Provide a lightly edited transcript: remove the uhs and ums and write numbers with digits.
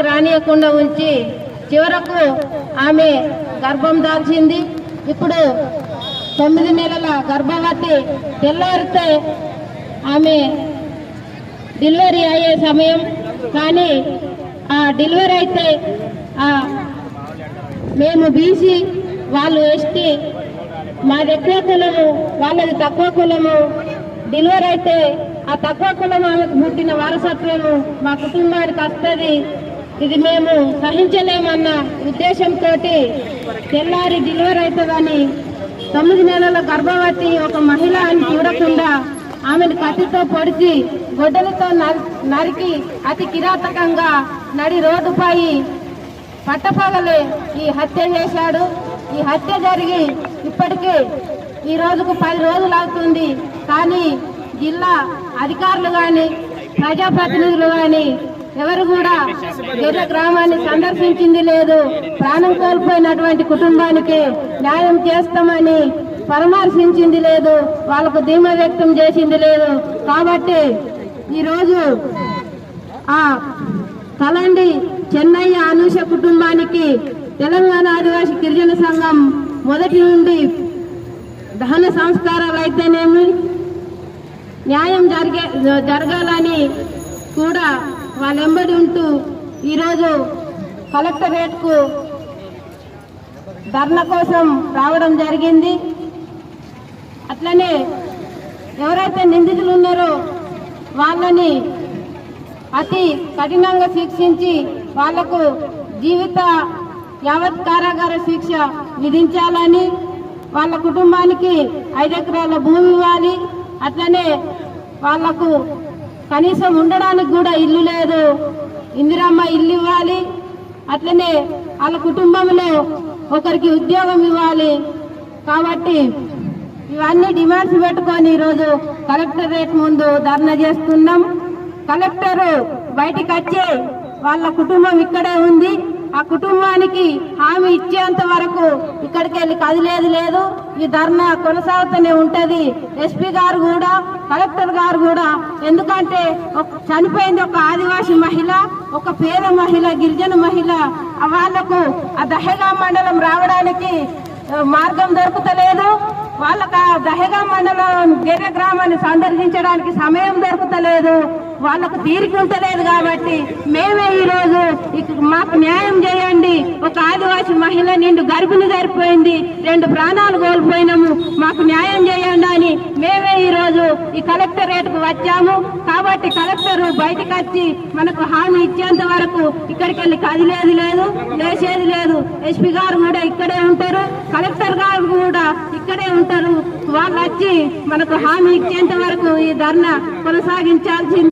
రానియకుండా ఉంచి చివరకు ఆమె గర్భం దాల్చింది. ఇప్పుడు 9 నెలల గర్భవతి. తెల్లారితే ఆమె డెలివరీ అయ్యే సమయం. కానీ ఆ డెలివరీ అయితే మేము బీసీ, వాళ్ళు ఎస్టీ, మాది ఎక్కువ కులము, వాళ్ళది తక్కువ కులము. డెలివరీ అయితే ఆ తక్కువ కులం ఆమెకు పుట్టిన వారసత్వము మా కుటుంబానికి వస్తుంది, ఇది మేము సహించలేమన్న ఉద్దేశంతో తెల్లారి డెలివరీ అవుతుందని 9 నెలల గర్భవతి ఒక మహిళ అని చూడకుండా ఆమెను కత్తితో పొడిచి గొడ్డలతో నరికి అతి కిరాతకంగా నడి రోడ్డుపై పట్టపగలే ఈ హత్య చేశాడు. ఈ హత్య జరిగి ఇప్పటికీ ఈ రోజుకు 10 రోజులు అవుతుంది. కానీ జిల్లా అధికారులు కానీ ప్రజాప్రతినిధులు కానీ ఎవరు కూడా గిర్ర గ్రామాన్ని సందర్శించింది లేదు. ప్రాణం కోల్పోయినటువంటి కుటుంబానికి న్యాయం చేస్తామని పరామర్శించింది లేదు, వాళ్ళకు ధీమా వ్యక్తం చేసింది లేదు. కాబట్టి ఈరోజు ఆ కలండి చెన్నయ్య అనూష కుటుంబానికి తెలంగాణ ఆదివాసీ గిరిజన సంఘం మొదటి నుండి దహన సంస్కారాలు అయితేనేమి న్యాయం జరగాలని కూడా వాళ్ళెంబడి ఉంటూ ఈరోజు కలెక్టరేట్కు ధర్నా కోసం రావడం జరిగింది. అట్లనే ఎవరైతే నిందితులు ఉన్నారో వాళ్ళని అతి కఠినంగా శిక్షించి వాళ్లకు జీవిత యావత్ కారాగార శిక్ష విధించాలని, వాళ్ళ కుటుంబానికి 5 ఎకరాల భూమి ఇవ్వాలి. అట్లనే వాళ్లకు కనీసం ఉండడానికి కూడా ఇల్లు లేదు, ఇందిరమ్మ ఇల్లు ఇవ్వాలి. అట్లనే వాళ్ళ కుటుంబంలో ఒకరికి ఉద్యోగం ఇవ్వాలి. కాబట్టి ఇవన్నీ డిమాండ్స్ పెట్టుకొని ఈరోజు కలెక్టరేట్ ముందు ధర్నా చేస్తున్నాం. కలెక్టర్ బయటికి వచ్చి వాళ్ళ కుటుంబం ఇక్కడే ఉంది, ఆ కుటుంబానికి హామీ ఇచ్చేంత వరకు ఇక్కడికి వెళ్ళి కదిలేదు లేదు. ఈ ధర్నా కొనసాగుతూనే ఉంటది. ఎస్పీ గారు కూడా, కలెక్టర్ గారు కూడా, ఎందుకంటే చనిపోయింది ఒక ఆదివాసీ మహిళ, ఒక పేద మహిళ, గిరిజన మహిళ. వాళ్లకు ఆ దహేగా మండలం రావడానికి మార్గం దొరుకుతలేదు. వాళ్ళకు ఆ దహేగా మండలం గిర్ర గ్రామాన్ని సందర్శించడానికి సమయం దొరుకుతలేదు, వాళ్ళకు తీరిక ఉంటలేదు. కాబట్టి మేమే ఈరోజు మాకు న్యాయం చేయండి, ఒక ఆదివాసీ మహిళ నిండు గర్భిణి సరిపోయింది, 2 ప్రాణాలు కోల్పోయినాము, మాకు న్యాయం చేయండి అని మేమే ఈరోజు ఈ కలెక్టరేట్కు వచ్చాము. కాబట్టి కలెక్టర్ బయటకు వచ్చి మనకు హామీ ఇచ్చేంత వరకు ఇక్కడికి వెళ్ళి కదిలేది లేదు, లేచేది లేదు. ఎస్పీ గారు కూడా ఇక్కడే ఉంటారు, కలెక్టర్ గారు కూడా ఇక్కడే ఉంటారు. వాళ్ళు వచ్చి మనకు హామీ ఇచ్చేంత వరకు ఈ ధర్నా కొనసాగించాల్సింది.